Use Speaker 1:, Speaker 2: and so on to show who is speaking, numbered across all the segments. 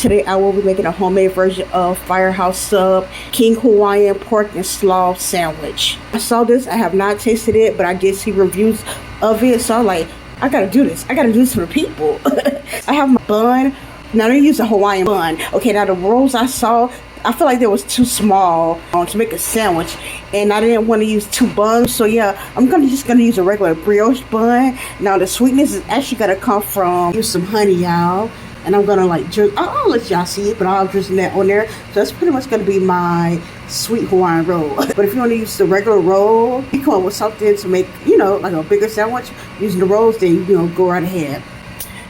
Speaker 1: Today I will be making a homemade version of Firehouse sub King Hawaiian pork and slaw sandwich. I saw this, I have not tasted it, but I did see reviews of it, so I'm like, I gotta do this. I gotta do this for the people. I have my bun. Now they use a Hawaiian bun. Okay, now the rolls I saw, I feel like they was too small to make a sandwich, and I didn't want to use two buns, so yeah, I'm just gonna use a regular brioche bun. Now the sweetness is actually gonna come from use some honey, y'all, and I'm gonna like drizzle. I'll let y'all see it, but I'll drizzle that on there. So that's pretty much gonna be my sweet Hawaiian roll. But if you want to use the regular roll, you come up with something to make, like a bigger sandwich using the rolls, then go right ahead.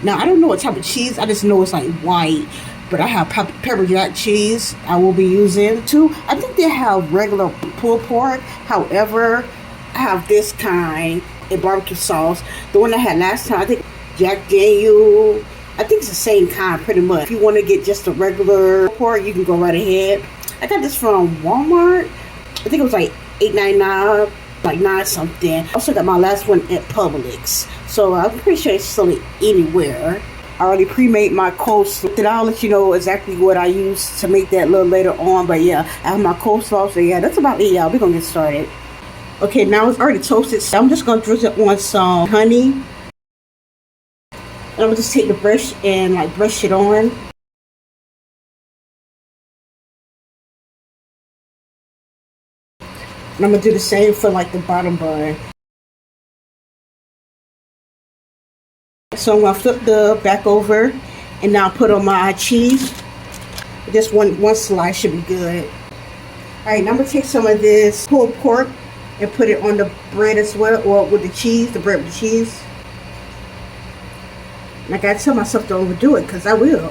Speaker 1: Now I don't know what type of cheese. I just know it's like white. But I have pepper jack cheese I will be using too. I think they have regular pulled pork. However, I have this kind in barbecue sauce. The one I had last time, I think Jack Daniel. I think it's the same kind pretty much. If you want to get just the regular pork, you can go right ahead. I got this from Walmart. I think it was like $8.99, like 9 something. I also got my last one at Publix. So I'm pretty sure it's still anywhere. I already pre-made my coleslaw. Then I'll let you know exactly what I use to make that a little later on. But yeah, I have my coleslaw. So yeah, that's about it, y'all. We're going to get started. Okay, now it's already toasted. So I'm just going to drizzle on some honey. And I'm going to just take the brush and like brush it on. And I'm going to do the same for like the bottom bun. So I'm going to flip the back over and now put on my cheese. Just one slice should be good. Alright, now I'm going to take some of this pulled pork and put it on the bread as well, or with the cheese, the bread with the cheese. And I got to tell myself to overdo it because I will.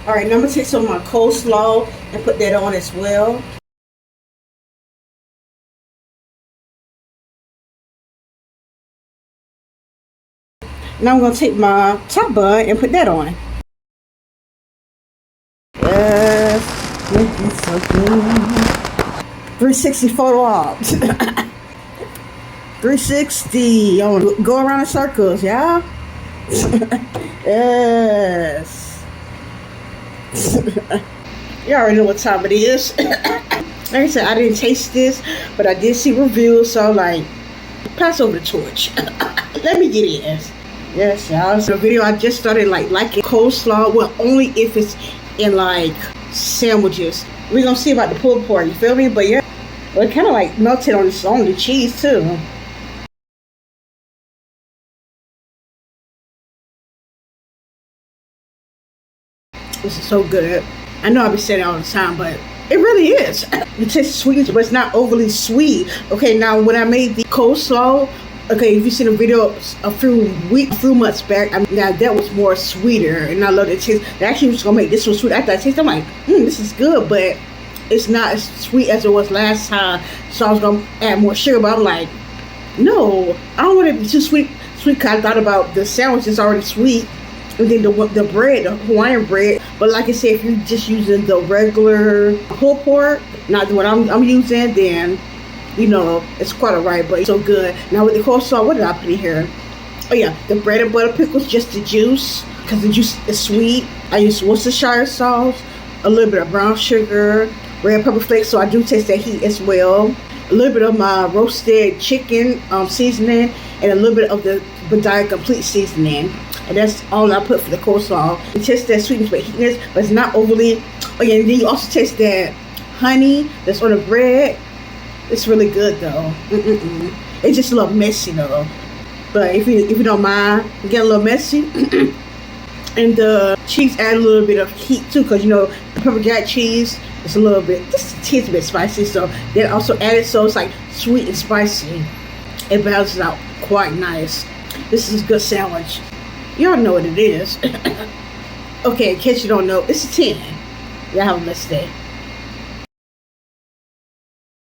Speaker 1: Alright, now I'm going to take some of my coleslaw and put that on as well. Now I'm going to take my top bun and put that on. Yes, looking so good. 360 photo ops. 360. Go around in circles, y'all. Yes. You already know what time it is. Like I said, I didn't taste this, but I did see reviews, so like, pass over the torch. Let me get in. Yes, y'all. So the video I just started liking coleslaw. Well, only if it's in like sandwiches. We're gonna see about the pulled pork. You feel me? But yeah, well, it kind of like melted on the cheese too. This is so good. I know I've been saying it all the time, but it really is. It tastes sweet, but it's not overly sweet. Okay, now when I made the coleslaw. Okay, if you seen a video a few months back, now that was more sweeter, and I love the taste. They actually was gonna make this one sweet. After I taste, I'm like, this is good, but it's not as sweet as it was last time. So I was gonna add more sugar, but I'm like, no, I don't want it to be too sweet. Cause I thought about the sandwich is already sweet, and then the bread, the Hawaiian bread. But like I said, if you're just using the regular pulled pork, not the one I'm using, then it's quite alright, but it's so good. Now with the coleslaw, what did I put in here? Oh yeah, the bread and butter pickles, just the juice, because the juice is sweet. I use Worcestershire sauce, a little bit of brown sugar, red pepper flakes, so I do taste that heat as well. A little bit of my roasted chicken seasoning, and a little bit of the Badai complete seasoning. And that's all I put for the coleslaw. It tastes that sweetness but heatness, but it's not overly. Oh yeah, and then you also taste that honey that's on the bread. It's really good though. It's just a little messy though. But if you don't mind, get a little messy. And the cheese add a little bit of heat too, because the pepper jack cheese is a little bit, just a teensy bit spicy. So that also added, so it's like sweet and spicy. It balances out quite nice. This is a good sandwich. Y'all know what it is. Okay, in case you don't know, it's a 10. Y'all have a blessed day.